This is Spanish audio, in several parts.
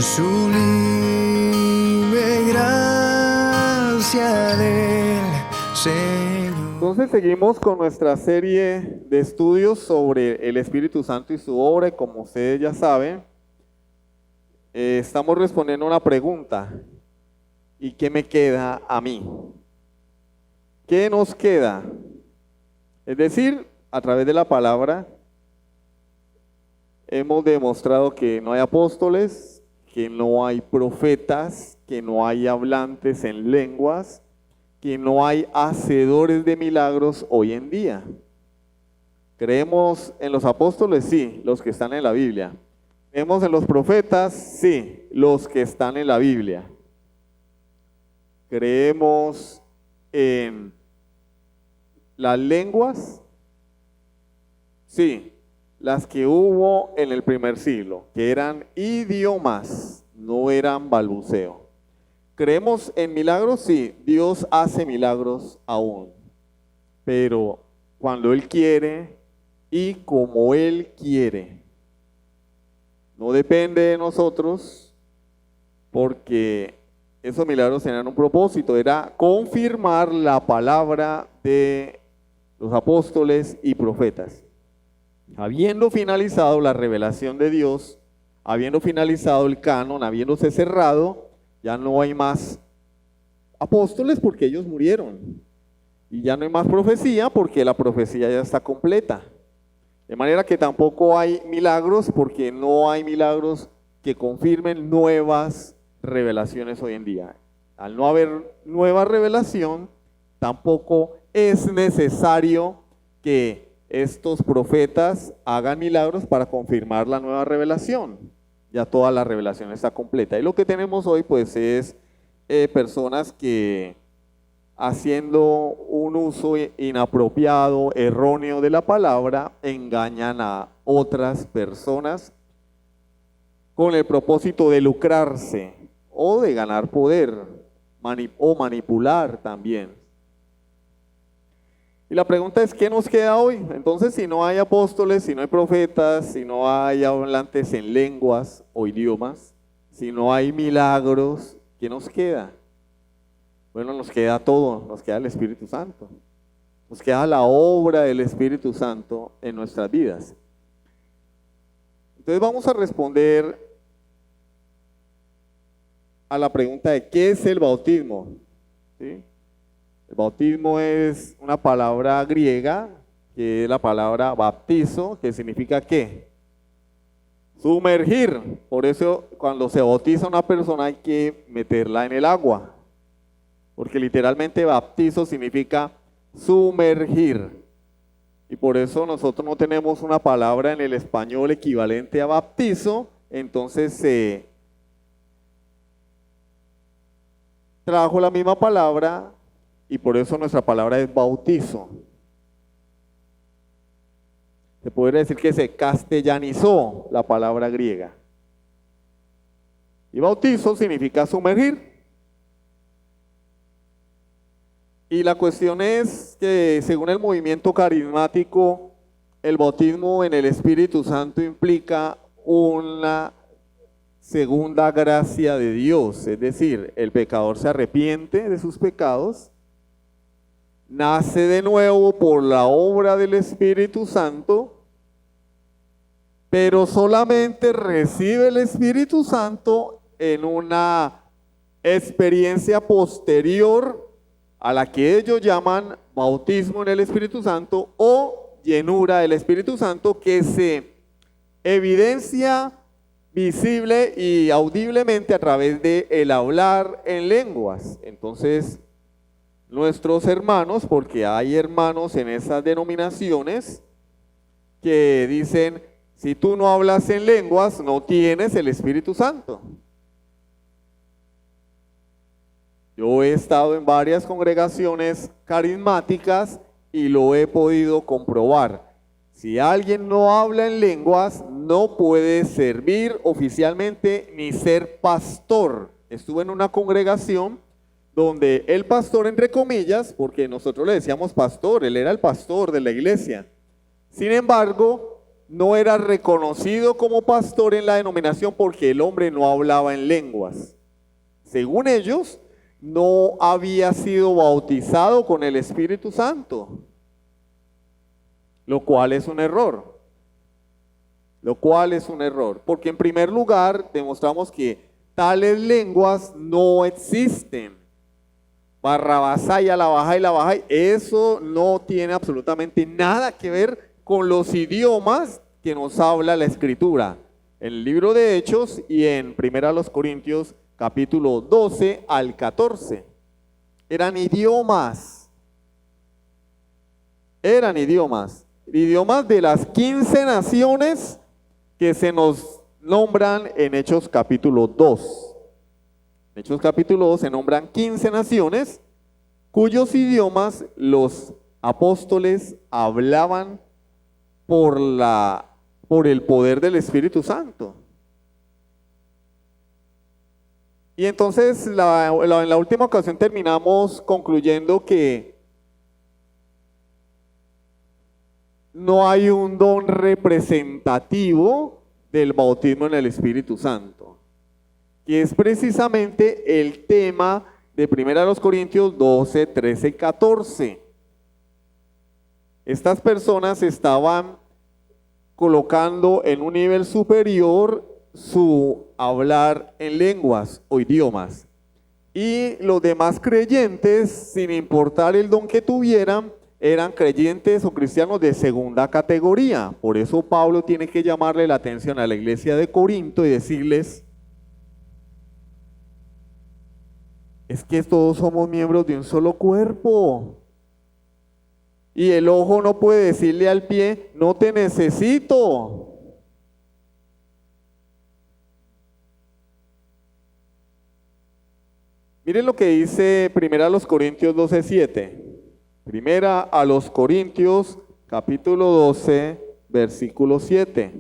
sublime gracia del Señor. Entonces seguimos con nuestra serie de estudios sobre el Espíritu Santo y su obra, y como ustedes ya saben, estamos respondiendo a una pregunta: ¿y qué me queda a mí? ¿Qué nos queda? Es decir, a través de la palabra hemos demostrado que no hay apóstoles, que no hay profetas, que no hay hablantes en lenguas, que no hay hacedores de milagros hoy en día. ¿Creemos en los apóstoles? Sí, los que están en la Biblia. ¿Creemos en los profetas? Sí, los que están en la Biblia. ¿Creemos en las lenguas? Sí, las que hubo en el primer siglo, que eran idiomas, no eran balbuceo. ¿Creemos en milagros? Sí, Dios hace milagros aún, pero cuando Él quiere y como Él quiere. No depende de nosotros, porque esos milagros tenían un propósito, era confirmar la palabra de los apóstoles y profetas. Habiendo finalizado la revelación de Dios, habiendo finalizado el canon, habiéndose cerrado, ya no hay más apóstoles porque ellos murieron. Y ya no hay más profecía porque la profecía ya está completa. De manera que tampoco hay milagros porque no hay milagros que confirmen nuevas revelaciones hoy en día. Al no haber nueva revelación, tampoco es necesario que estos profetas hagan milagros para confirmar la nueva revelación. Ya toda la revelación está completa. Y lo que tenemos hoy pues es personas que, haciendo un uso inapropiado, erróneo de la palabra, engañan a otras personas con el propósito de lucrarse o de ganar poder o manipular también. Y la pregunta es, ¿qué nos queda hoy? Entonces, si no hay apóstoles, si no hay profetas, si no hay hablantes en lenguas o idiomas, si no hay milagros, ¿qué nos queda? Bueno, nos queda todo, nos queda el Espíritu Santo. Nos queda la obra del Espíritu Santo en nuestras vidas. Entonces vamos a responder a la pregunta de ¿qué es el bautismo? ¿Sí? El bautismo es una palabra griega, que es la palabra baptizo, que significa ¿qué? Sumergir. Por eso cuando se bautiza una persona hay que meterla en el agua, porque literalmente baptizo significa sumergir. Y por eso nosotros no tenemos una palabra en el español equivalente a baptizo, entonces se trajo la misma palabra y por eso nuestra palabra es bautizo. Se podría decir que se castellanizó la palabra griega. Y bautizo significa sumergir. Y la cuestión es que según el movimiento carismático, el bautismo en el Espíritu Santo implica una segunda gracia de Dios, es decir, el pecador se arrepiente de sus pecados, nace de nuevo por la obra del Espíritu Santo, pero solamente recibe el Espíritu Santo en una experiencia posterior a la que ellos llaman bautismo en el Espíritu Santo o llenura del Espíritu Santo, que se evidencia visible y audiblemente a través de el hablar en lenguas. Entonces, nuestros hermanos, porque hay hermanos en esas denominaciones que dicen, si tú no hablas en lenguas, no tienes el Espíritu Santo. Yo he estado en varias congregaciones carismáticas y lo he podido comprobar. Si alguien no habla en lenguas, no puede servir oficialmente ni ser pastor. Estuve en una congregación donde el pastor, entre comillas, porque nosotros le decíamos pastor, él era el pastor de la iglesia. Sin embargo, no era reconocido como pastor en la denominación porque el hombre no hablaba en lenguas. Según ellos, no había sido bautizado con el Espíritu Santo, lo cual es un error. Porque en primer lugar demostramos que tales lenguas no existen. Barrabasaya, la baja, eso no tiene absolutamente nada que ver con los idiomas que nos habla la Escritura. En el libro de Hechos y en 1 Corintios capítulo 12 al 14. Eran idiomas de las 15 naciones que se nos nombran en Hechos capítulo 2. En Hechos capítulo 2 se nombran 15 naciones cuyos idiomas los apóstoles hablaban por el poder del Espíritu Santo. Y entonces en la última ocasión terminamos concluyendo que no hay un don representativo del bautismo en el Espíritu Santo, que es precisamente el tema de 1 Corintios 12, 13 y 14. Estas personas estaban colocando en un nivel superior su hablar en lenguas o idiomas. Y los demás creyentes, sin importar el don que tuvieran, eran creyentes o cristianos de segunda categoría. Por eso Pablo tiene que llamarle la atención a la iglesia de Corinto y decirles: es que todos somos miembros de un solo cuerpo. Y el ojo no puede decirle al pie: no te necesito. Miren lo que dice 1 Corintios 12:7. 1 Corintios capítulo 12, versículo 7.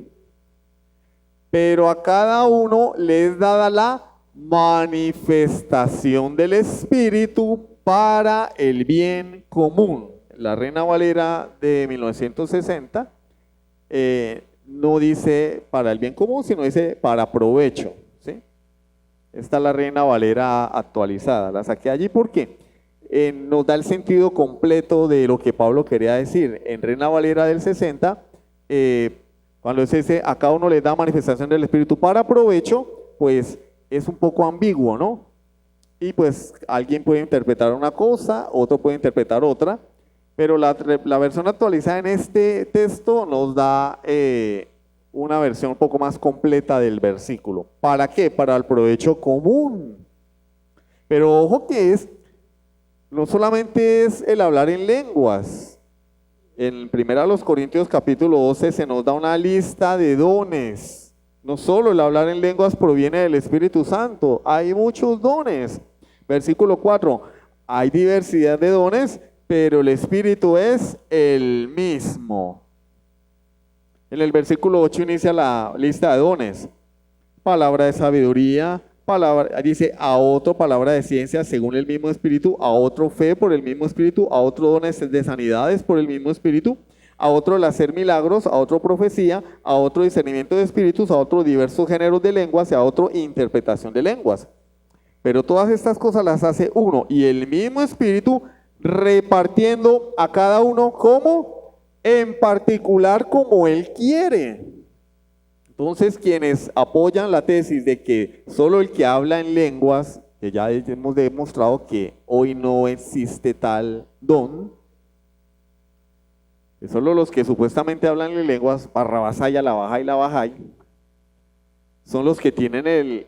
Pero a cada uno le es dada la manifestación del Espíritu para el bien común. La Reina Valera de 1960 no dice para el bien común, sino dice para provecho. ¿Sí? Esta es la Reina Valera actualizada. La saqué allí porque nos da el sentido completo de lo que Pablo quería decir. En Reina Valera del 60, cuando se dice a cada uno le da manifestación del Espíritu para provecho, pues es un poco ambiguo, ¿no? Y pues alguien puede interpretar una cosa, otro puede interpretar otra, pero la versión actualizada en este texto nos da una versión un poco más completa del versículo. ¿Para qué? Para el provecho común. Pero ojo que no solamente es el hablar en lenguas. En 1 Corintios capítulo 12 se nos da una lista de dones. No solo el hablar en lenguas proviene del Espíritu Santo, hay muchos dones. Versículo 4, hay diversidad de dones, pero el Espíritu es el mismo. En el versículo 8 inicia la lista de dones. Palabra de sabiduría, dice a otro palabra de ciencia según el mismo Espíritu, a otro fe por el mismo Espíritu, a otro dones de sanidades por el mismo Espíritu, a otro el hacer milagros, a otro profecía, a otro discernimiento de espíritus, a otro diversos géneros de lenguas y a otro interpretación de lenguas. Pero todas estas cosas las hace uno y el mismo Espíritu, repartiendo a cada uno como en particular como Él quiere. Entonces, quienes apoyan la tesis de que solo el que habla en lenguas, que ya hemos demostrado que hoy no existe tal don, que solo los que supuestamente hablan en lenguas, Barrabasaya, la baja, son los que tienen el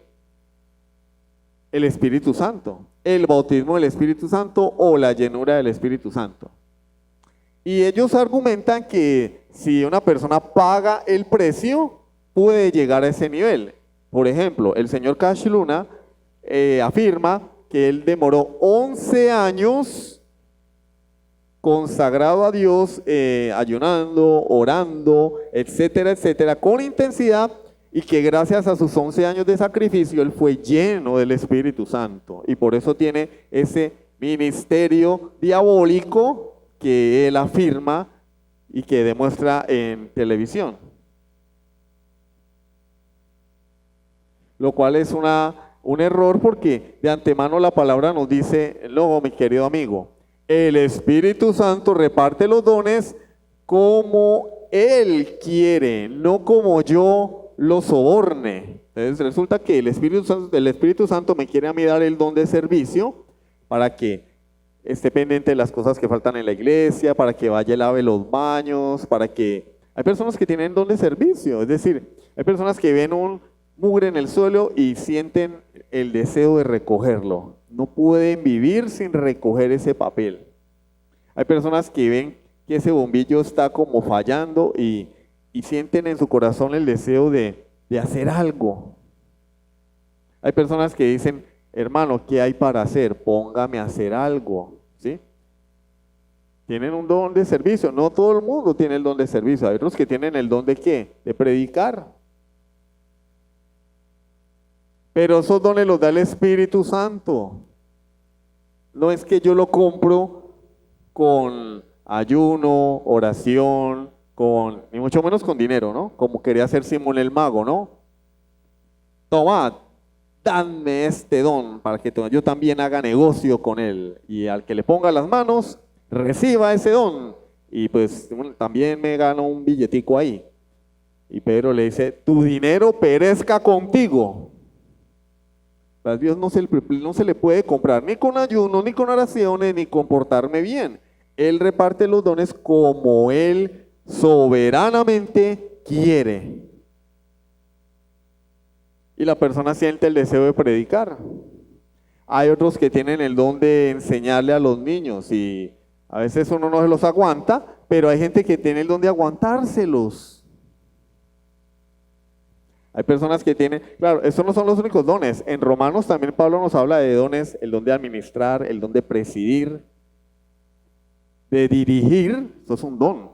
Espíritu Santo, el bautismo del Espíritu Santo o la llenura del Espíritu Santo. Y ellos argumentan que si una persona paga el precio, puede llegar a ese nivel. Por ejemplo, el señor Cash Luna afirma que él demoró 11 años consagrado a Dios, ayunando, orando, etcétera, etcétera, con intensidad, y que gracias a sus 11 años de sacrificio, él fue lleno del Espíritu Santo, y por eso tiene ese ministerio diabólico que él afirma y que demuestra en televisión. lo cual es un error porque de antemano la palabra nos dice, no, mi querido amigo, el Espíritu Santo reparte los dones como Él quiere, no como yo lo soborne. Entonces resulta que el Espíritu Santo me quiere a mí dar el don de servicio para que esté pendiente de las cosas que faltan en la iglesia, para que vaya y lave los baños, para que... Hay personas que tienen don de servicio, es decir, hay personas que ven un mugre en el suelo y sienten el deseo de recogerlo. No pueden vivir sin recoger ese papel. Hay personas que ven que ese bombillo está como fallando y sienten en su corazón el deseo de hacer algo. Hay personas que dicen, hermano, ¿qué hay para hacer? Póngame a hacer algo, ¿sí? Tienen un don de servicio. No todo el mundo tiene el don de servicio. Hay otros que tienen el don de ¿qué? De predicar. Pero esos dones los da el Espíritu Santo. No es que yo lo compro con ayuno, oración, ni mucho menos con dinero, ¿no? Como quería hacer Simón el mago, ¿no? Tomad, dadme este don para que yo también haga negocio con él. Y al que le ponga las manos, reciba ese don. Y pues también me gano un billetico ahí. Y Pedro le dice, tu dinero perezca contigo. A Dios no se le puede comprar ni con ayuno, ni con oraciones, ni con portarme bien. Él reparte los dones como Él soberanamente quiere. Y la persona siente el deseo de predicar. Hay otros que tienen el don de enseñarle a los niños y a veces uno no se los aguanta, pero hay gente que tiene el don de aguantárselos. Hay personas que tienen, claro, estos no son los únicos dones. En Romanos también Pablo nos habla de dones, el don de administrar, el don de presidir, de dirigir, eso es un don.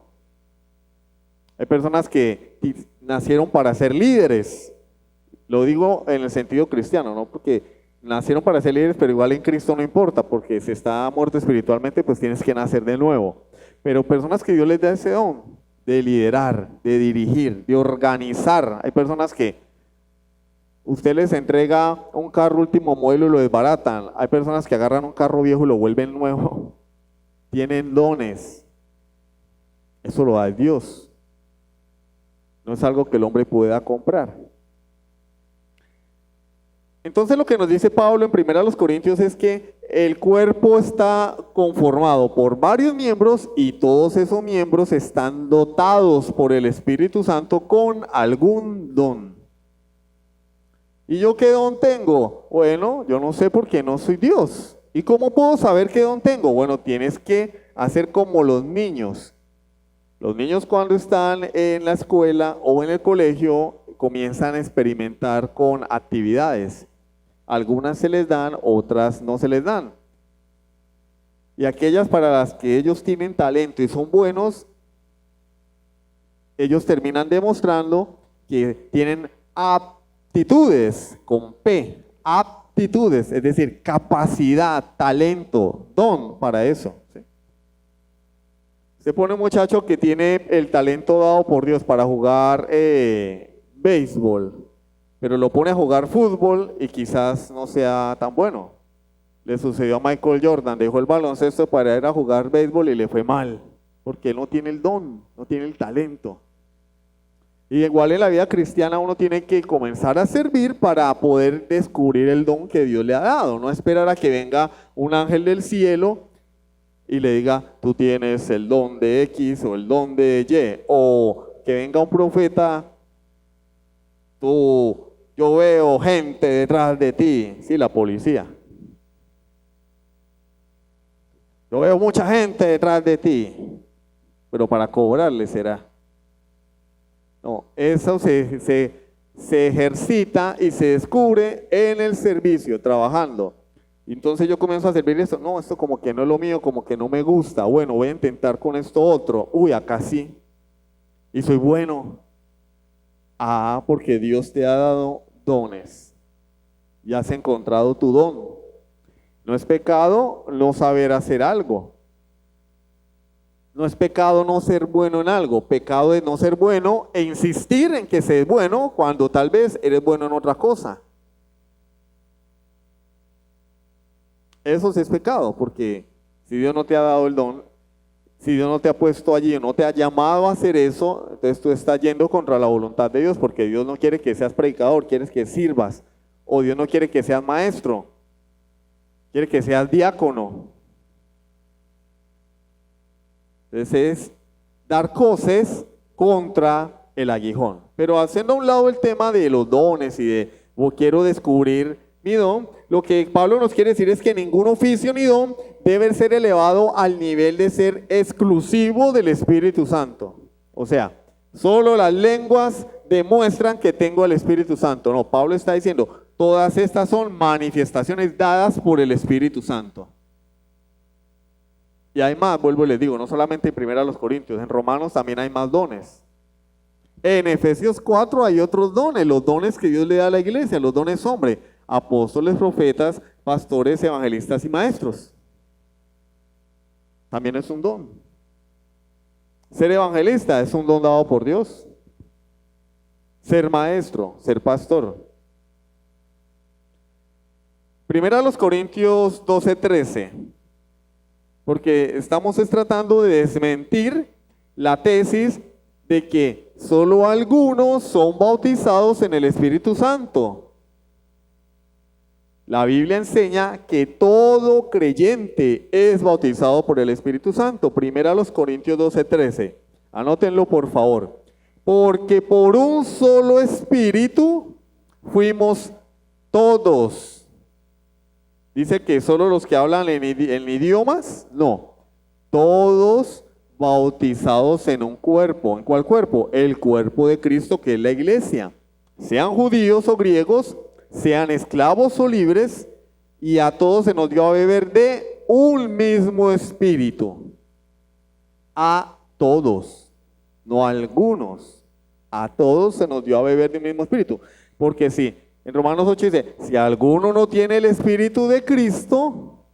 Hay personas que nacieron para ser líderes. Lo digo en el sentido cristiano, ¿no? Porque nacieron para ser líderes, pero igual en Cristo no importa, porque si está muerto espiritualmente, pues tienes que nacer de nuevo. Pero personas que Dios les da ese don de liderar, de dirigir, de organizar. Hay personas que usted les entrega un carro último modelo y lo desbaratan. Hay personas que agarran un carro viejo y lo vuelven nuevo. Tienen dones. Eso lo da Dios. No es algo que el hombre pueda comprar. Entonces lo que nos dice Pablo en 1 Corintios es que el cuerpo está conformado por varios miembros y todos esos miembros están dotados por el Espíritu Santo con algún don. ¿Y yo qué don tengo? Bueno, yo no sé porque no soy Dios. ¿Y cómo puedo saber qué don tengo? Bueno, tienes que hacer como los niños. Los niños cuando están en la escuela o en el colegio comienzan a experimentar con actividades. Algunas se les dan, otras no se les dan. Y aquellas para las que ellos tienen talento y son buenos, ellos terminan demostrando que tienen aptitudes, con P, aptitudes, es decir, capacidad, talento, don para eso. ¿Sí? Se pone un muchacho que tiene el talento dado por Dios para jugar béisbol, pero lo pone a jugar fútbol y quizás no sea tan bueno. Le sucedió a Michael Jordan, dejó el baloncesto para ir a jugar béisbol y le fue mal, porque él no tiene el don, no tiene el talento. Y igual en la vida cristiana uno tiene que comenzar a servir para poder descubrir el don que Dios le ha dado, no esperar a que venga un ángel del cielo y le diga, tú tienes el don de X o el don de Y, o que venga un profeta, yo veo gente detrás de ti, sí, la policía. Yo veo mucha gente detrás de ti, pero para cobrarle será. No, eso se ejercita y se descubre en el servicio, trabajando. Entonces yo comienzo a servir esto, no, esto como que no es lo mío, como que no me gusta, bueno, voy a intentar con esto otro, uy, acá sí, y soy bueno. Ah, porque Dios te ha dado dones y has encontrado tu don. No es pecado no saber hacer algo. No es pecado no ser bueno en algo. Pecado es no ser bueno e insistir en que se es bueno cuando tal vez eres bueno en otra cosa. Eso sí es pecado, porque si Dios no te ha dado el don, si Dios no te ha puesto allí o no te ha llamado a hacer eso, entonces tú estás yendo contra la voluntad de Dios, porque Dios no quiere que seas predicador, quiere que sirvas, o Dios no quiere que seas maestro, quiere que seas diácono. Entonces es dar cosas contra el aguijón. Pero haciendo a un lado el tema de los dones y de quiero descubrir mi don, lo que Pablo nos quiere decir es que ningún oficio ni don debe ser elevado al nivel de ser exclusivo del Espíritu Santo. O sea, solo las lenguas demuestran que tengo el Espíritu Santo. No, Pablo está diciendo, todas estas son manifestaciones dadas por el Espíritu Santo. Y hay más, vuelvo y les digo, no solamente en 1 Corintios, en Romanos también hay más dones. En Efesios 4 hay otros dones, los dones que Dios le da a la iglesia, los dones hombre, apóstoles, profetas, pastores, evangelistas y maestros. También es un don. Ser evangelista es un don dado por Dios. Ser maestro, ser pastor. 1 Corintios 12:13. Porque estamos tratando de desmentir la tesis de que solo algunos son bautizados en el Espíritu Santo. La Biblia enseña que todo creyente es bautizado por el Espíritu Santo. 1 Corintios 12:13. Anótenlo por favor. Porque por un solo Espíritu fuimos todos. Dice que solo los que hablan en idiomas, no. Todos bautizados en un cuerpo. ¿En cuál cuerpo? El cuerpo de Cristo, que es la iglesia. Sean judíos o griegos, sean esclavos o libres, y a todos se nos dio a beber de un mismo espíritu. A todos, no a algunos. A todos se nos dio a beber de un mismo espíritu. Porque sí, en Romanos 8 dice, si alguno no tiene el espíritu de Cristo,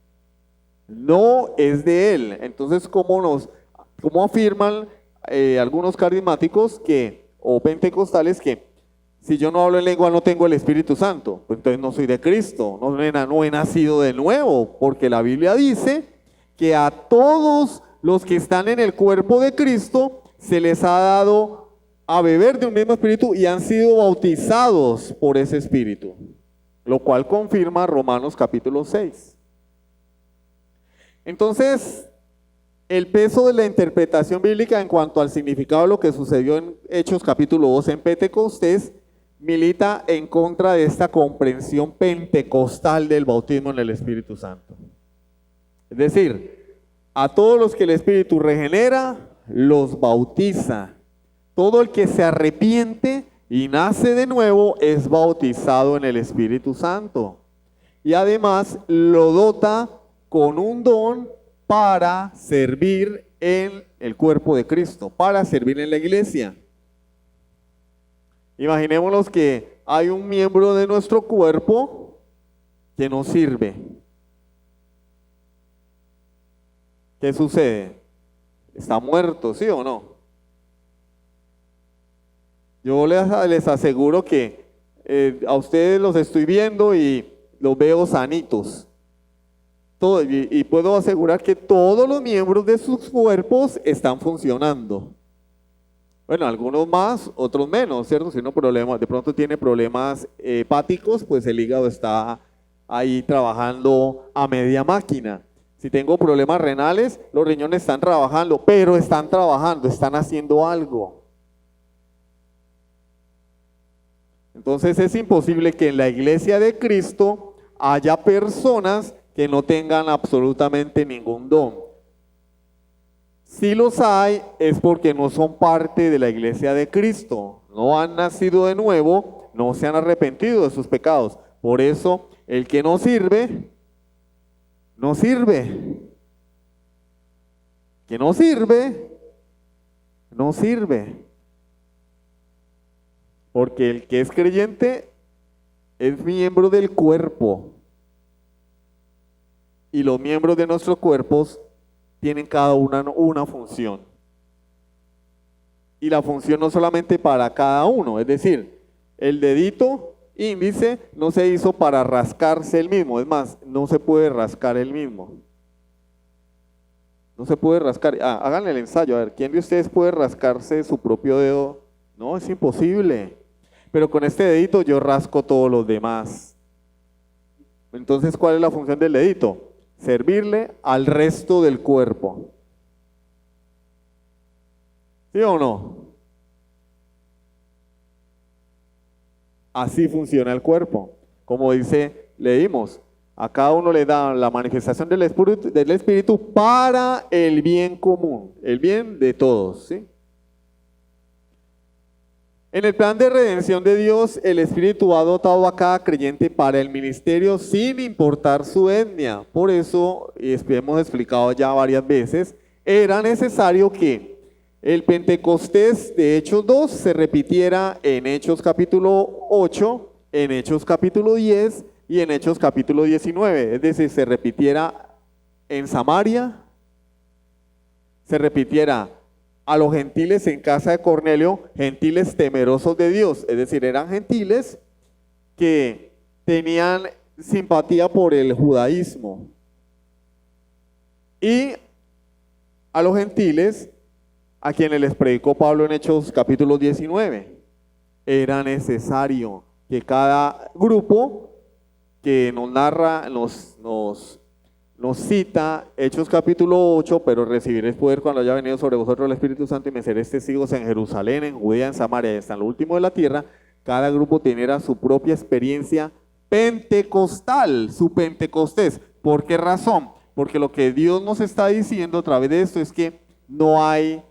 no es de él. Entonces, ¿cómo afirman algunos carismáticos o pentecostales que si yo no hablo en lengua no tengo el Espíritu Santo? Pues entonces no soy de Cristo, no he nacido de nuevo, porque la Biblia dice que a todos los que están en el cuerpo de Cristo se les ha dado a beber de un mismo espíritu y han sido bautizados por ese espíritu, lo cual confirma Romanos capítulo 6. Entonces, el peso de la interpretación bíblica en cuanto al significado de lo que sucedió en Hechos capítulo 2 en Pentecostés milita en contra de esta comprensión pentecostal del bautismo en el Espíritu Santo. Es decir, a todos los que el Espíritu regenera, los bautiza. Todo el que se arrepiente y nace de nuevo es bautizado en el Espíritu Santo. Y además lo dota con un don para servir en el cuerpo de Cristo, para servir en la iglesia. Imaginémonos que hay un miembro de nuestro cuerpo que no sirve. ¿Qué sucede? Está muerto, ¿sí o no? Yo les aseguro que a ustedes los estoy viendo y los veo sanitos. Y puedo asegurar que todos los miembros de sus cuerpos están funcionando. Bueno, algunos más, otros menos, ¿cierto? Si uno de pronto tiene problemas hepáticos, pues el hígado está ahí trabajando a media máquina. Si tengo problemas renales, los riñones están trabajando, pero están trabajando, están haciendo algo. Entonces es imposible que en la iglesia de Cristo haya personas que no tengan absolutamente ningún don. Si los hay, es porque no son parte de la iglesia de Cristo, no han nacido de nuevo, no se han arrepentido de sus pecados. Por eso, el que no sirve, no sirve. Que no sirve, no sirve. Porque el que es creyente es miembro del cuerpo. Y los miembros de nuestros cuerpos tienen cada una función. Y la función no solamente para cada uno, es decir, el dedito índice no se hizo para rascarse el mismo. Es más, no se puede rascar el mismo. No se puede rascar. Háganle el ensayo. A ver, ¿quién de ustedes puede rascarse su propio dedo? No, es imposible. Pero con este dedito yo rasco todos los demás. Entonces, ¿cuál es la función del dedito? Servirle al resto del cuerpo. ¿Sí o no? Así funciona el cuerpo. Como leímos, a cada uno le da la manifestación del Espíritu para el bien común, el bien de todos, ¿sí? En el plan de redención de Dios, el Espíritu ha dotado a cada creyente para el ministerio sin importar su etnia. Por eso, y hemos explicado ya varias veces, era necesario que el Pentecostés de Hechos 2 se repitiera en Hechos capítulo 8, en Hechos capítulo 10 y en Hechos capítulo 19. Es decir, se repitiera en Samaria, se repitiera a los gentiles en casa de Cornelio, gentiles temerosos de Dios. Es decir, eran gentiles que tenían simpatía por el judaísmo. Y a los gentiles a quienes les predicó Pablo en Hechos capítulo 19. Era necesario que cada grupo que nos narra, nos cita Hechos capítulo 8, pero recibiréis poder cuando haya venido sobre vosotros el Espíritu Santo y me seréis testigos en Jerusalén, en Judea, en Samaria y hasta lo último de la tierra. Cada grupo tenía su propia experiencia pentecostal, su Pentecostés. ¿Por qué razón? Porque lo que Dios nos está diciendo a través de esto es que no hay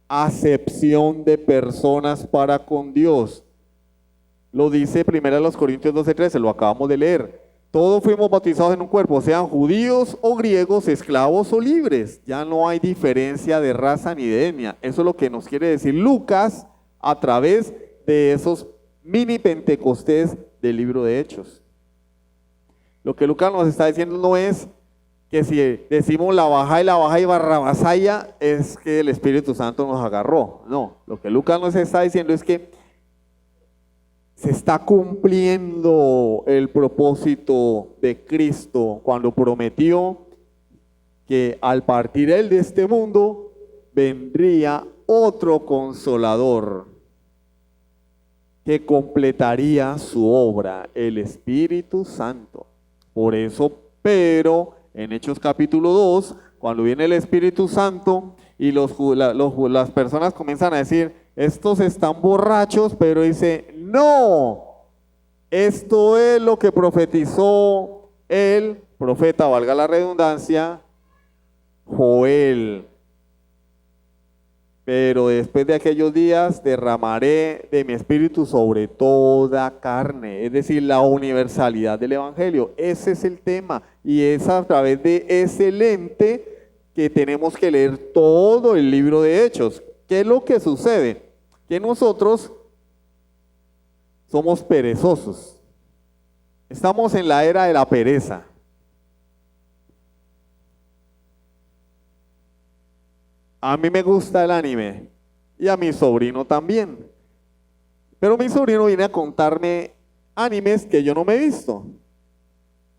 acepción de personas para con Dios. Lo dice 1 Corintios 12:13, lo acabamos de leer. Todos fuimos bautizados en un cuerpo, sean judíos o griegos, esclavos o libres. Ya no hay diferencia de raza ni de etnia. Eso es lo que nos quiere decir Lucas a través de esos mini Pentecostés del libro de Hechos. Lo que Lucas nos está diciendo no es que si decimos la baja y barrabasaya es que el Espíritu Santo nos agarró. No, lo que Lucas nos está diciendo es que se está cumpliendo el propósito de Cristo cuando prometió que al partir Él de este mundo vendría otro consolador que completaría su obra, el Espíritu Santo. Por eso, pero en Hechos capítulo 2, cuando viene el Espíritu Santo y las personas comienzan a decir, estos están borrachos, pero dice, no, esto es lo que profetizó el profeta, valga la redundancia, Joel. Pero después de aquellos días derramaré de mi espíritu sobre toda carne. Es decir, la universalidad del evangelio. Ese es el tema. Y es a través de ese lente que tenemos que leer todo el libro de Hechos. ¿Qué es lo que sucede? Que nosotros somos perezosos. Estamos en la era de la pereza. A mí me gusta el anime y a mi sobrino también. Pero mi sobrino viene a contarme animes que yo no me he visto.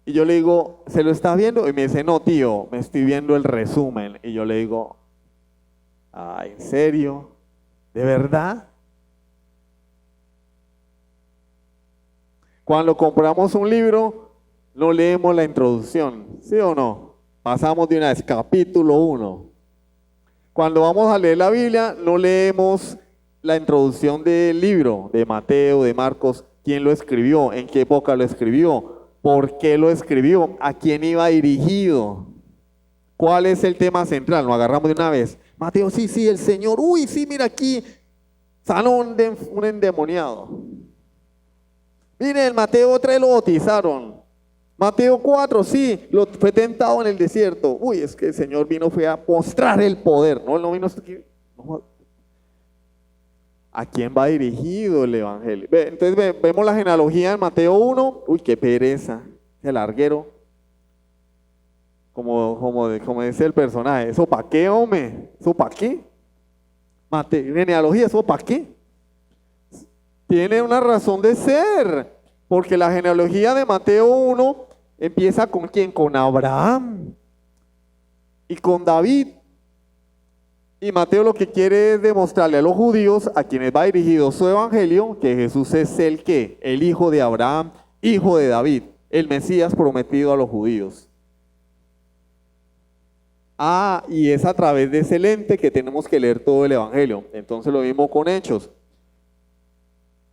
Y yo le digo, ¿se lo estás viendo? Y me dice, no tío, me estoy viendo el resumen. Y yo le digo, ¿en serio? ¿De verdad? Cuando compramos un libro, no leemos la introducción, ¿sí o no? Pasamos de una vez, capítulo 1. Cuando vamos a leer la Biblia, no leemos la introducción del libro, de Mateo, de Marcos, quién lo escribió, en qué época lo escribió, por qué lo escribió, a quién iba dirigido, cuál es el tema central, lo agarramos de una vez. Mateo, sí, el Señor, sí, mira aquí, sanó un endemoniado. Miren, Mateo 3 lo bautizaron. Mateo 4, sí, fue tentado en el desierto. Es que el Señor fue a mostrar el poder. No vino aquí. No. ¿A quién va dirigido el evangelio? Entonces vemos la genealogía en Mateo 1. Qué pereza, qué larguero. Como dice el personaje. ¿Eso para qué, hombre? ¿Eso para qué? Genealogía, ¿eso para qué? Tiene una razón de ser. Porque la genealogía de Mateo 1 empieza con ¿quién? Con Abraham y con David. Y Mateo lo que quiere es demostrarle a los judíos, a quienes va dirigido su evangelio, que Jesús es el ¿qué? El hijo de Abraham, hijo de David, el Mesías prometido a los judíos. Y es a través de ese lente que tenemos que leer todo el evangelio. Entonces lo mismo con Hechos.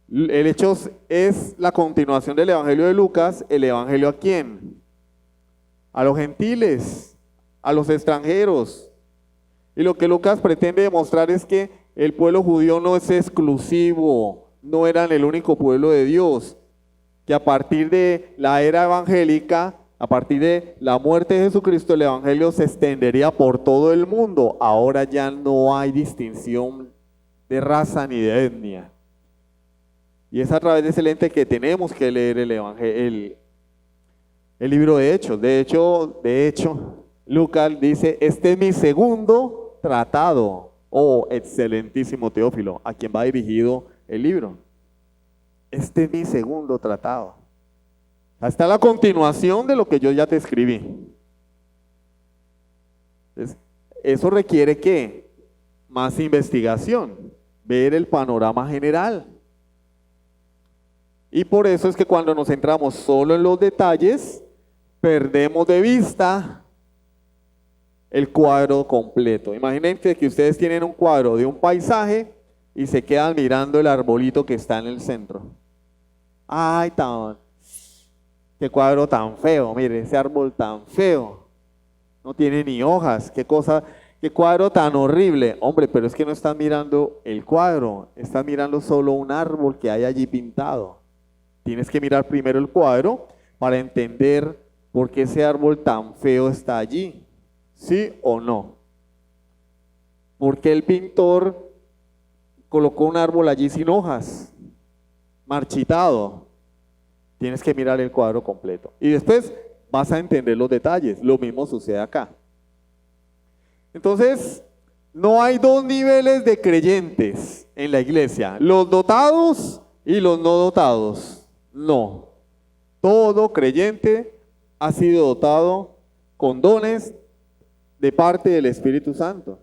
El Hechos es la continuación del evangelio de Lucas. ¿El evangelio a quién? A los gentiles, a los extranjeros. Y lo que Lucas pretende demostrar es que el pueblo judío no es exclusivo, no eran el único pueblo de Dios, que a partir de la era evangélica, a partir de la muerte de Jesucristo, el evangelio se extendería por todo el mundo. Ahora ya no hay distinción de raza ni de etnia. Y es a través de ese lente que tenemos que leer el libro de Hechos. De hecho, Lucas dice, este es mi segundo tratado, oh excelentísimo Teófilo, a quien va dirigido el libro. Este es mi segundo tratado. Está la continuación de lo que yo ya te escribí. Entonces, eso requiere ¿qué? Más investigación, ver el panorama general. Y por eso es que cuando nos centramos solo en los detalles, perdemos de vista el cuadro completo. Imagínense que ustedes tienen un cuadro de un paisaje y se quedan mirando el arbolito que está en el centro. Ay, qué cuadro tan feo, mire, ese árbol tan feo. No tiene ni hojas, qué cuadro tan horrible. Hombre, pero es que no están mirando el cuadro, están mirando solo un árbol que hay allí pintado. Tienes que mirar primero el cuadro para entender por qué ese árbol tan feo está allí. ¿Sí o no? ¿Por qué el pintor colocó un árbol allí sin hojas, marchitado? Tienes que mirar el cuadro completo. Y después vas a entender los detalles. Lo mismo sucede acá. Entonces, no hay dos niveles de creyentes en la iglesia. Los dotados y los no dotados. No. Todo creyente ha sido dotado con dones de parte del Espíritu Santo.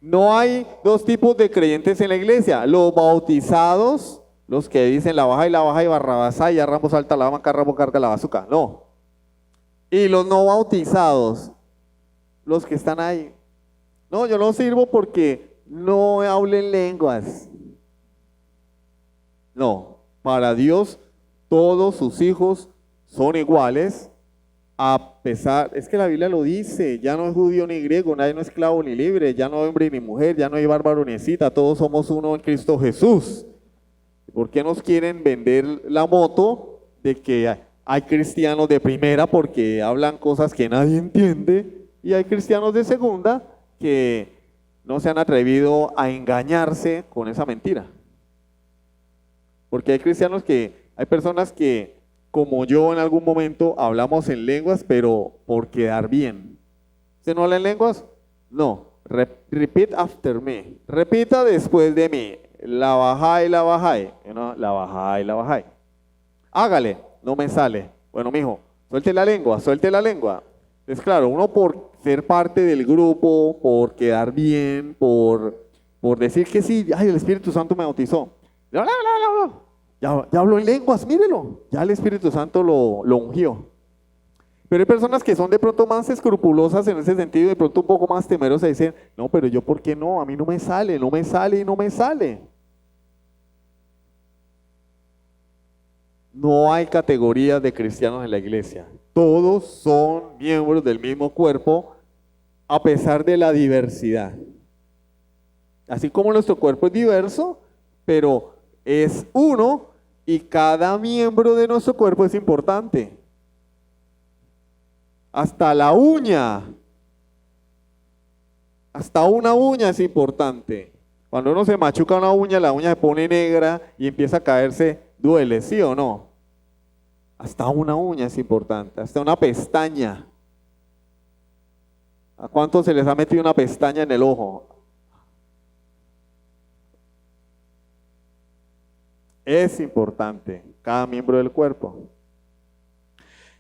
No hay dos tipos de creyentes en la iglesia. Los bautizados, los que dicen la baja y barrabasá y arramos alta la banca, ramo carga la bazuca. No. Y los no bautizados, los que están ahí. No, yo no sirvo porque no hablen lenguas. No, para Dios todos sus hijos son iguales, a pesar, es que la Biblia lo dice, ya no es judío ni griego, nadie no es esclavo ni libre, ya no hay hombre ni mujer, ya no hay bárbaro ni escita, todos somos uno en Cristo Jesús. ¿Por qué nos quieren vender la moto de que hay cristianos de primera porque hablan cosas que nadie entiende y hay cristianos de segunda que no se han atrevido a engañarse con esa mentira? Porque hay personas que, como yo en algún momento, hablamos en lenguas, pero por quedar bien. ¿Usted no habla en lenguas? No. Repeat after me. Repita después de mí. La bajai, la bajai. No, la bajai, la bajai. Hágale. No me sale. Bueno, mijo, suelte la lengua, suelte la lengua. Es claro, uno por ser parte del grupo, por quedar bien, por decir que sí, ay, el Espíritu Santo me bautizó. Ya habló en lenguas, mírelo. Ya el Espíritu Santo lo ungió. Pero hay personas que son de pronto más escrupulosas en ese sentido, de pronto un poco más temerosas y dicen, no, pero yo ¿por qué no? A mí no me sale, no me sale y no me sale. No hay categorías de cristianos en la iglesia. Todos son miembros del mismo cuerpo a pesar de la diversidad. Así como nuestro cuerpo es diverso, pero es uno y cada miembro de nuestro cuerpo es importante. Hasta la uña, hasta una uña es importante. Cuando uno se machuca una uña, la uña se pone negra y empieza a caerse, duele, ¿sí o no? Hasta una uña es importante, hasta una pestaña. ¿A cuántos se les ha metido una pestaña en el ojo? Es importante, cada miembro del cuerpo.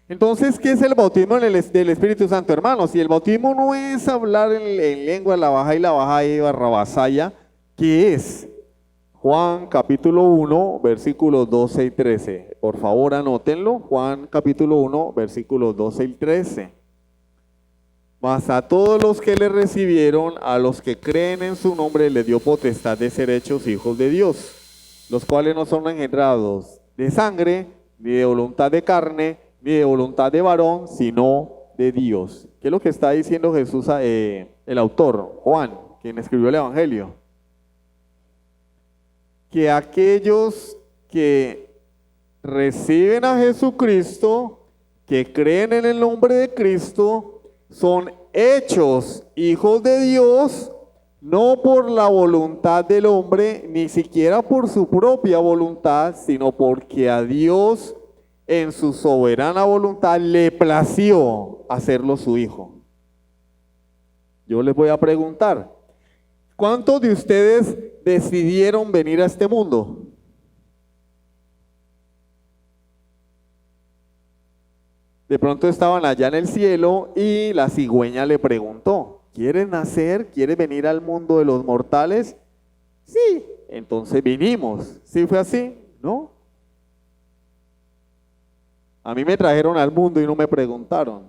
Entonces, ¿qué es el bautismo del Espíritu Santo, hermanos? Si el bautismo no es hablar en lengua, la baja y barrabasaya, ¿qué es? Juan capítulo 1, versículos 12 y 13. Por favor, anótenlo. Juan capítulo 1, versículos 12 y 13. Mas a todos los que le recibieron, a los que creen en su nombre, le dio potestad de ser hechos hijos de Dios, los cuales no son engendrados de sangre, ni de voluntad de carne, ni de voluntad de varón, sino de Dios. ¿Qué es lo que está diciendo Jesús, el autor, Juan, quien escribió el Evangelio? Que aquellos que reciben a Jesucristo, que creen en el nombre de Cristo, son hechos hijos de Dios, no por la voluntad del hombre, ni siquiera por su propia voluntad, sino porque a Dios en su soberana voluntad le plació hacerlo su hijo. Yo les voy a preguntar, ¿cuántos de ustedes decidieron venir a este mundo? De pronto estaban allá en el cielo y la cigüeña le preguntó, ¿quieres nacer? ¿Quieres venir al mundo de los mortales? Sí, entonces vinimos. ¿Sí fue así? ¿No? A mí me trajeron al mundo y no me preguntaron.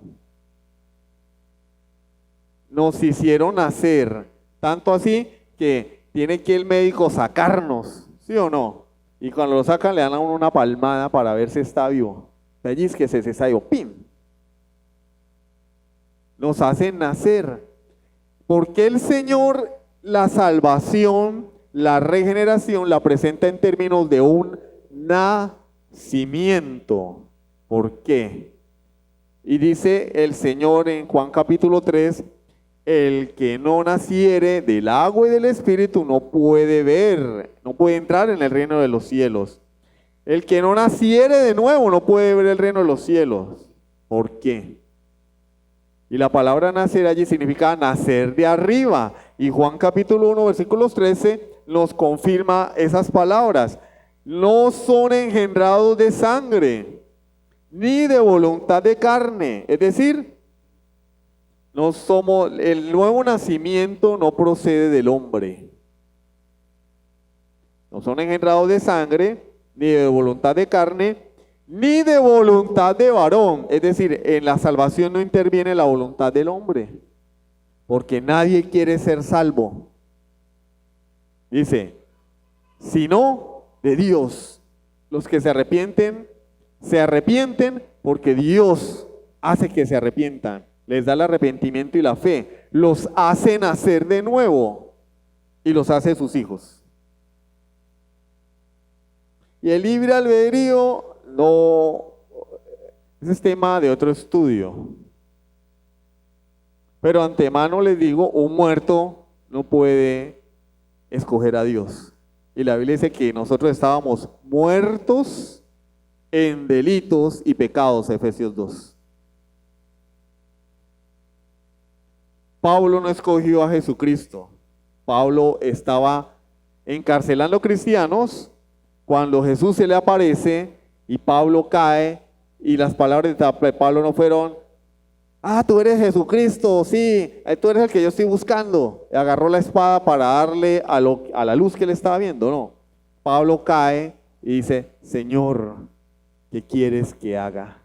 Nos hicieron nacer, tanto así que tiene que el médico sacarnos, ¿sí o no? Y cuando lo sacan le dan a uno una palmada para ver si está vivo. Allí es que se salió, ¡pim! Nos hacen nacer. Porque el Señor la salvación, la regeneración, la presenta en términos de un nacimiento. ¿Por qué? Y dice el Señor en Juan capítulo 3, el que no naciere del agua y del Espíritu no puede ver, no puede entrar en el reino de los cielos. El que no naciere de nuevo no puede ver el reino de los cielos. ¿Por qué? Y la palabra nacer allí significa nacer de arriba. Y Juan capítulo 1, versículos 13 nos confirma esas palabras. No son engendrados de sangre, ni de voluntad de carne. Es decir, no somos, el nuevo nacimiento no procede del hombre. No son engendrados de sangre, ni de voluntad de carne, ni de voluntad de varón. Es decir, en la salvación no interviene la voluntad del hombre, porque nadie quiere ser salvo. Dice, sino de Dios. Los que se arrepienten porque Dios hace que se arrepientan. Les da el arrepentimiento y la fe. Los hace nacer de nuevo y los hace sus hijos. Y el libre albedrío no, ese es tema de otro estudio. Pero antemano les digo, un muerto no puede escoger a Dios. Y la Biblia dice que nosotros estábamos muertos en delitos y pecados, Efesios 2. Pablo no escogió a Jesucristo. Pablo estaba encarcelando cristianos cuando Jesús se le aparece y Pablo cae y las palabras de Pablo no fueron, tú eres Jesucristo, sí, tú eres el que yo estoy buscando. Y agarró la espada para darle a la luz que él estaba viendo, no. Pablo cae y dice, Señor, ¿qué quieres que haga?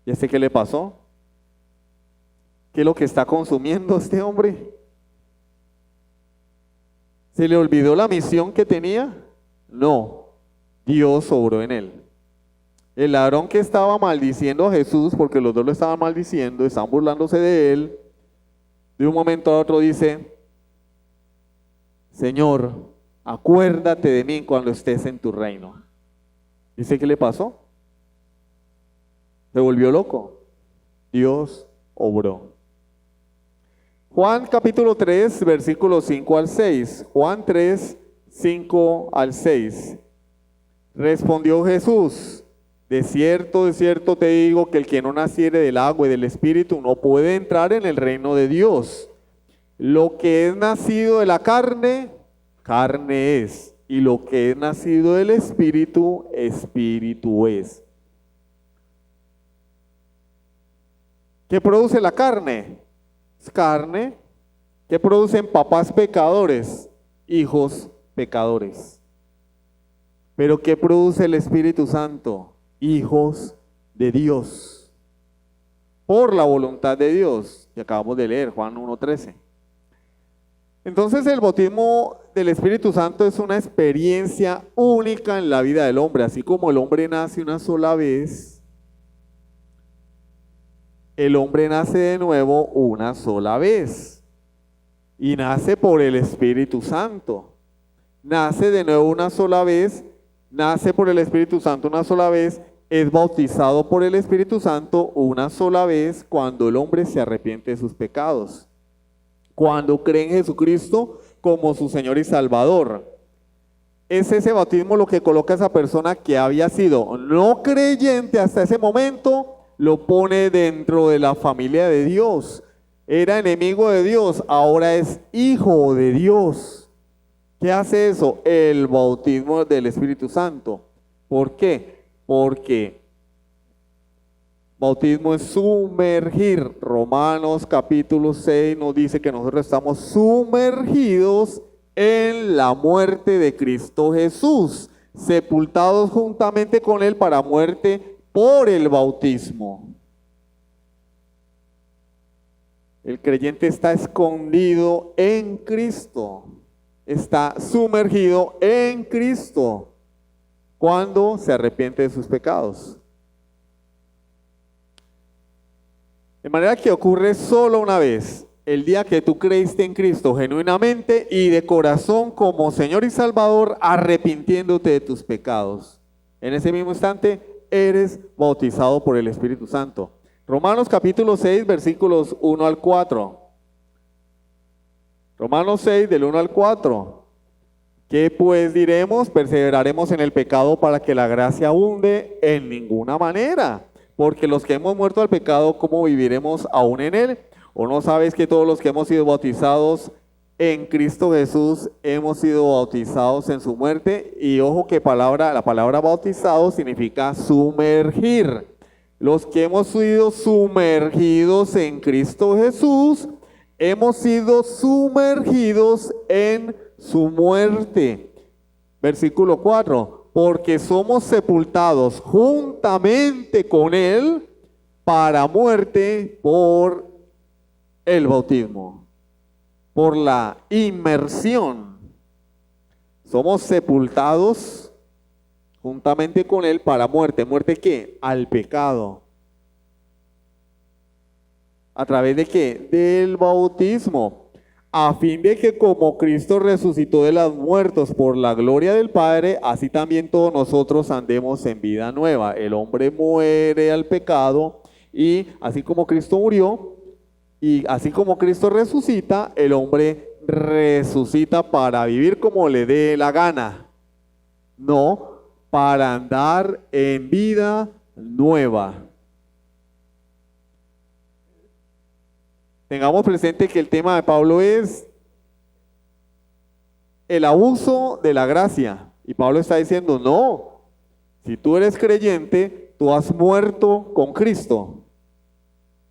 ¿Y qué le pasó? ¿Qué es lo que está consumiendo este hombre? ¿Se le olvidó la misión que tenía? No, Dios obró en él. El ladrón que estaba maldiciendo a Jesús, porque los dos lo estaban maldiciendo, estaban burlándose de él, de un momento a otro dice, Señor, acuérdate de mí cuando estés en tu reino. ¿Dice qué le pasó? Se volvió loco. Dios obró. Juan capítulo 3, versículos 5 al 6. Juan 3, 5 al 6. Respondió Jesús, de cierto te digo que el que no naciere del agua y del Espíritu no puede entrar en el reino de Dios. Lo que es nacido de la carne, carne es, y lo que es nacido del Espíritu, espíritu es. ¿Qué produce la carne? Es carne. ¿Qué producen papás pecadores? Hijos pecadores. ¿Pero qué produce el Espíritu Santo? Hijos de Dios. Por la voluntad de Dios, que acabamos de leer, Juan 1:13. Entonces el bautismo del Espíritu Santo es una experiencia única en la vida del hombre. Así como el hombre nace una sola vez, el hombre nace de nuevo una sola vez. Y nace por el Espíritu Santo. Nace de nuevo una sola vez, nace por el Espíritu Santo una sola vez, es bautizado por el Espíritu Santo una sola vez cuando el hombre se arrepiente de sus pecados. Cuando cree en Jesucristo como su Señor y Salvador. Es ese bautismo lo que coloca a esa persona que había sido no creyente hasta ese momento, lo pone dentro de la familia de Dios. Era enemigo de Dios, ahora es hijo de Dios. ¿Qué hace eso? El bautismo del Espíritu Santo. ¿Por qué? Porque bautismo es sumergir. Romanos capítulo 6 nos dice que nosotros estamos sumergidos en la muerte de Cristo Jesús, sepultados juntamente con Él para muerte por el bautismo. El creyente está escondido en Cristo, está sumergido en Cristo cuando se arrepiente de sus pecados. De manera que ocurre solo una vez, el día que tú creíste en Cristo genuinamente y de corazón como Señor y Salvador, arrepintiéndote de tus pecados. En ese mismo instante eres bautizado por el Espíritu Santo. Romanos capítulo 6, versículos 1 al 4. Romanos 6, del 1 al 4. ¿Qué pues diremos? ¿Perseveraremos en el pecado para que la gracia abunde? En ninguna manera. Porque los que hemos muerto al pecado, ¿cómo viviremos aún en él? ¿O no sabes que todos los que hemos sido bautizados en Cristo Jesús hemos sido bautizados en su muerte? Y ojo que la palabra bautizado significa sumergir. Los que hemos sido sumergidos en Cristo Jesús, hemos sido sumergidos en su muerte. Versículo 4. Porque somos sepultados juntamente con Él para muerte por el bautismo, por la inmersión. Somos sepultados juntamente con Él para muerte. ¿Muerte qué? Al pecado. ¿A través de qué? Del bautismo. A fin de que como Cristo resucitó de los muertos por la gloria del Padre, así también todos nosotros andemos en vida nueva. El hombre muere al pecado y así como Cristo murió y así como Cristo resucita, el hombre resucita para vivir como le dé la gana. No, para andar en vida nueva. Tengamos presente que el tema de Pablo es el abuso de la gracia. Y Pablo está diciendo, no, si tú eres creyente, tú has muerto con Cristo.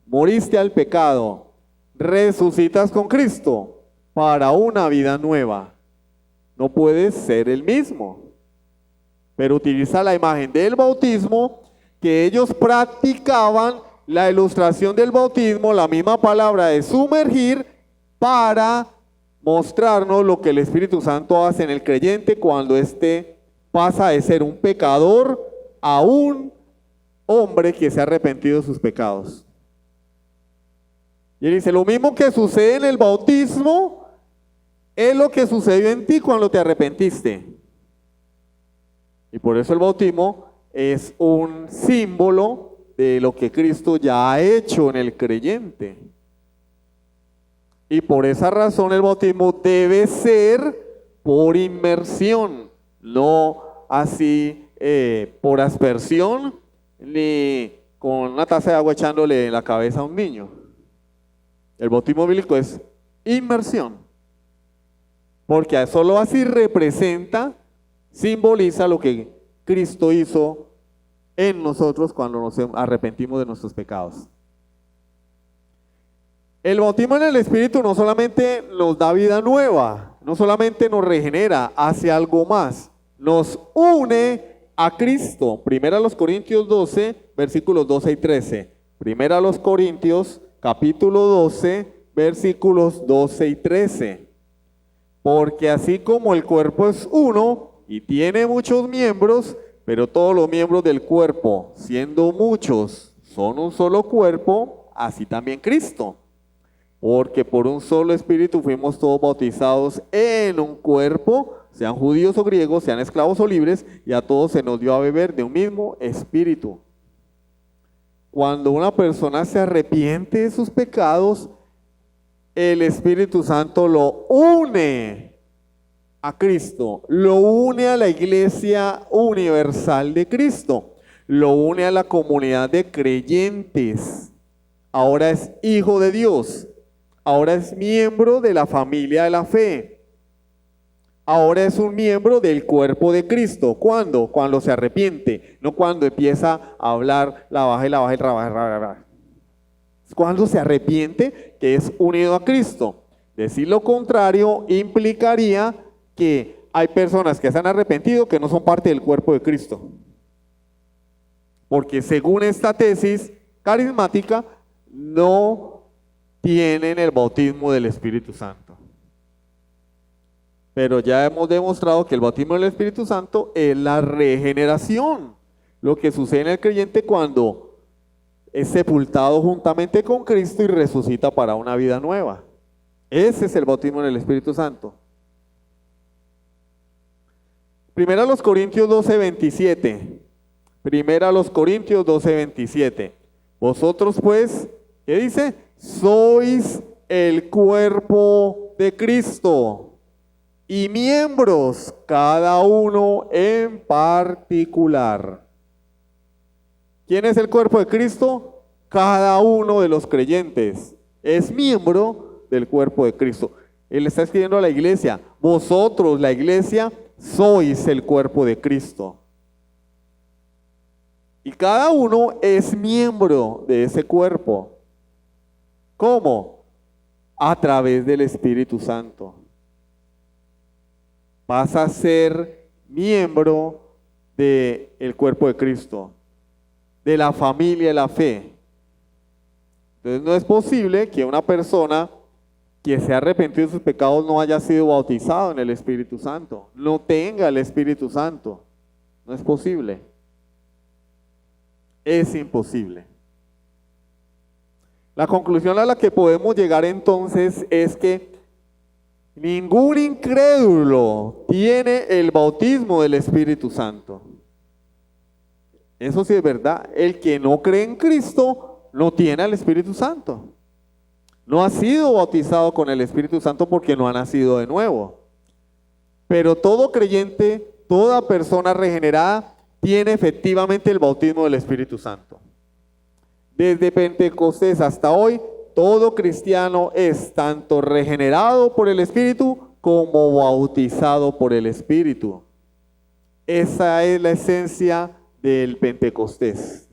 Moriste al pecado, resucitas con Cristo para una vida nueva. No puedes ser el mismo. Pero utiliza la imagen del bautismo que ellos practicaban, la ilustración del bautismo, la misma palabra de sumergir, para mostrarnos lo que el Espíritu Santo hace en el creyente cuando éste pasa de ser un pecador a un hombre que se ha arrepentido de sus pecados. Y él dice, lo mismo que sucede en el bautismo es lo que sucedió en ti cuando te arrepentiste. Y por eso el bautismo es un símbolo de lo que Cristo ya ha hecho en el creyente. Y por esa razón el bautismo debe ser por inmersión, no así por aspersión, ni con una taza de agua echándole en la cabeza a un niño. El bautismo bíblico es inmersión, porque solo así representa simboliza lo que Cristo hizo en nosotros cuando nos arrepentimos de nuestros pecados. El bautismo en el Espíritu no solamente nos da vida nueva, no solamente nos regenera, hace algo más, nos une a Cristo. Primera a los Corintios 12, versículos 12 y 13. Primera a los Corintios, capítulo 12, versículos 12 y 13. Porque así como el cuerpo es uno y tiene muchos miembros, pero todos los miembros del cuerpo, siendo muchos, son un solo cuerpo, así también Cristo. Porque por un solo espíritu fuimos todos bautizados en un cuerpo, sean judíos o griegos, sean esclavos o libres, y a todos se nos dio a beber de un mismo espíritu. Cuando una persona se arrepiente de sus pecados, el Espíritu Santo lo une a Cristo, lo une a la iglesia universal de Cristo, lo une a la comunidad de creyentes. Ahora es hijo de Dios, ahora es miembro de la familia de la fe, ahora es un miembro del cuerpo de Cristo. ¿Cuándo? Cuando se arrepiente, no cuando empieza a hablar la baja y la baja y la baja. Cuando se arrepiente, que es unido a Cristo. Decir lo contrario implicaría que hay personas que se han arrepentido que no son parte del cuerpo de Cristo. Porque según esta tesis carismática, no tienen el bautismo del Espíritu Santo. Pero ya hemos demostrado que el bautismo del Espíritu Santo es la regeneración. Lo que sucede en el creyente cuando es sepultado juntamente con Cristo y resucita para una vida nueva. Ese es el bautismo en el Espíritu Santo. Primera a los Corintios 12, 27. Primera a los Corintios 12, 27. Vosotros pues, ¿qué dice? Sois el cuerpo de Cristo y miembros cada uno en particular. ¿Quién es el cuerpo de Cristo? Cada uno de los creyentes es miembro del cuerpo de Cristo. Él está escribiendo a la iglesia, vosotros, la iglesia, sois el cuerpo de Cristo. Y cada uno es miembro de ese cuerpo. ¿Cómo? A través del Espíritu Santo. Vas a ser miembro del cuerpo de Cristo, de la familia de la fe. Entonces no es posible que una persona que se ha arrepentido de sus pecados no haya sido bautizado en el Espíritu Santo, no tenga el Espíritu Santo. No es posible. Es imposible. La conclusión a la que podemos llegar entonces es que ningún incrédulo tiene el bautismo del Espíritu Santo. Eso sí es verdad. El que no cree en Cristo no tiene al Espíritu Santo. No ha sido bautizado con el Espíritu Santo porque no ha nacido de nuevo. Pero todo creyente, toda persona regenerada, tiene efectivamente el bautismo del Espíritu Santo. Desde Pentecostés hasta hoy, todo cristiano es tanto regenerado por el Espíritu como bautizado por el Espíritu. Esa es la esencia del Pentecostés.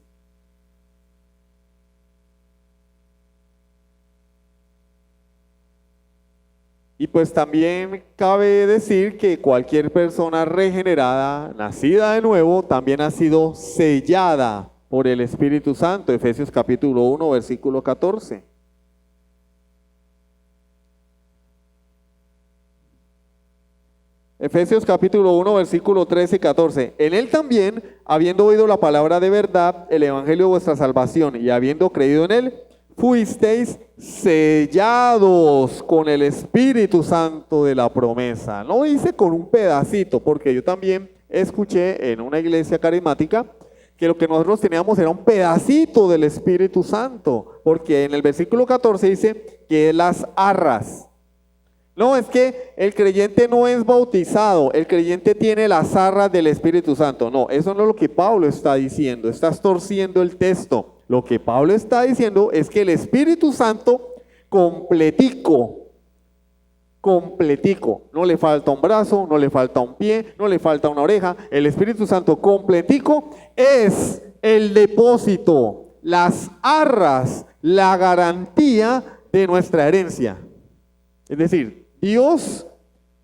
Y pues también cabe decir que cualquier persona regenerada, nacida de nuevo, también ha sido sellada por el Espíritu Santo. Efesios capítulo 1, versículo 14. Efesios capítulo 1, versículo 13 y 14. En él también, habiendo oído la palabra de verdad, el evangelio de vuestra salvación, y habiendo creído en él, fuisteis sellados con el Espíritu Santo de la promesa. No dice con un pedacito, porque yo también escuché en una iglesia carismática que lo que nosotros teníamos era un pedacito del Espíritu Santo, porque en el versículo 14 dice que las arras. No, es que el creyente no es bautizado, el creyente tiene las arras del Espíritu Santo. No, eso no es lo que Pablo está diciendo, estás torciendo el texto. Lo que Pablo está diciendo es que el Espíritu Santo completico completico. No le falta un brazo, no le falta un pie, no le falta una oreja. El Espíritu Santo completico es el depósito, las arras, la garantía de nuestra herencia. Es decir, Dios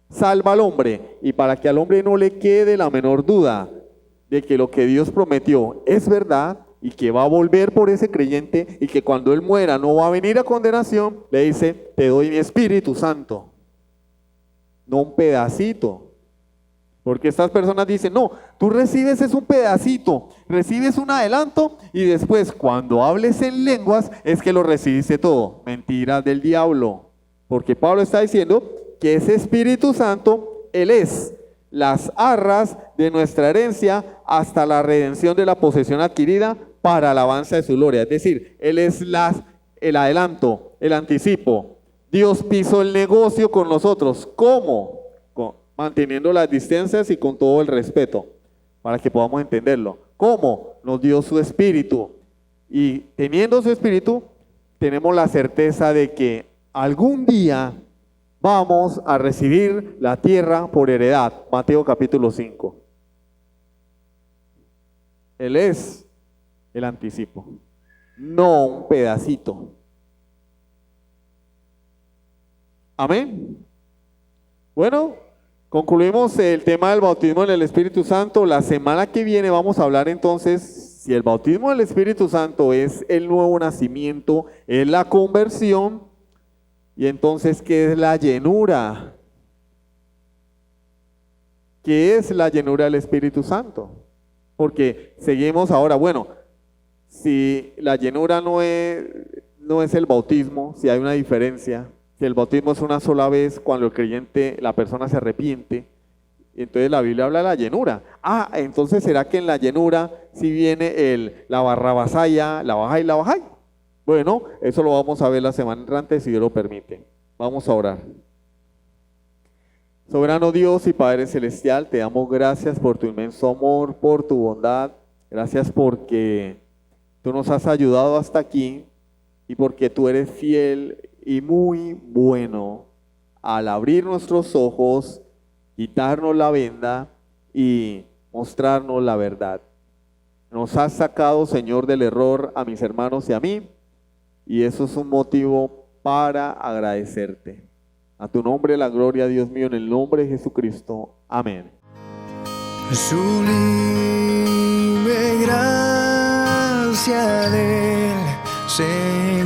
salva al hombre, y para que al hombre no le quede la menor duda de que lo que Dios prometió es verdad y que va a volver por ese creyente y que cuando él muera no va a venir a condenación, le dice: te doy mi Espíritu Santo, no un pedacito. Porque estas personas dicen: no, tú recibes es un pedacito, recibes un adelanto y después cuando hables en lenguas es que lo recibiste todo. Mentiras del diablo. Porque Pablo está diciendo que ese Espíritu Santo, Él es las arras de nuestra herencia hasta la redención de la posesión adquirida para alabanza de su gloria. Es decir, Él es el adelanto, el anticipo. Dios pisó el negocio con nosotros. ¿Cómo? Manteniendo las distancias y con todo el respeto, para que podamos entenderlo. ¿Cómo? Nos dio su Espíritu. Y teniendo su Espíritu, tenemos la certeza de que algún día vamos a recibir la tierra por heredad. Mateo capítulo 5. Él es el anticipo, no un pedacito. Amén. Bueno, concluimos el tema del bautismo en el Espíritu Santo. La semana que viene vamos a hablar entonces si el bautismo del Espíritu Santo es el nuevo nacimiento, es la conversión. Y entonces, ¿qué es la llenura? ¿Qué es la llenura del Espíritu Santo? Porque seguimos ahora, bueno, si la llenura no es el bautismo, si hay una diferencia, si el bautismo es una sola vez cuando el creyente, la persona se arrepiente, entonces la Biblia habla de la llenura. Entonces ¿será que en la llenura si viene la barrabasaya, la bajay, la bajay? Bueno, eso lo vamos a ver la semana entrante si Dios lo permite. Vamos a orar. Soberano Dios y Padre Celestial, te damos gracias por tu inmenso amor, por tu bondad. Gracias porque tú nos has ayudado hasta aquí y porque tú eres fiel y muy bueno al abrir nuestros ojos, quitarnos la venda y mostrarnos la verdad. Nos has sacado, Señor, del error a mis hermanos y a mí, y eso es un motivo para agradecerte. A tu nombre la gloria, Dios mío, en el nombre de Jesucristo. Amén. Sublime gracia del Señor.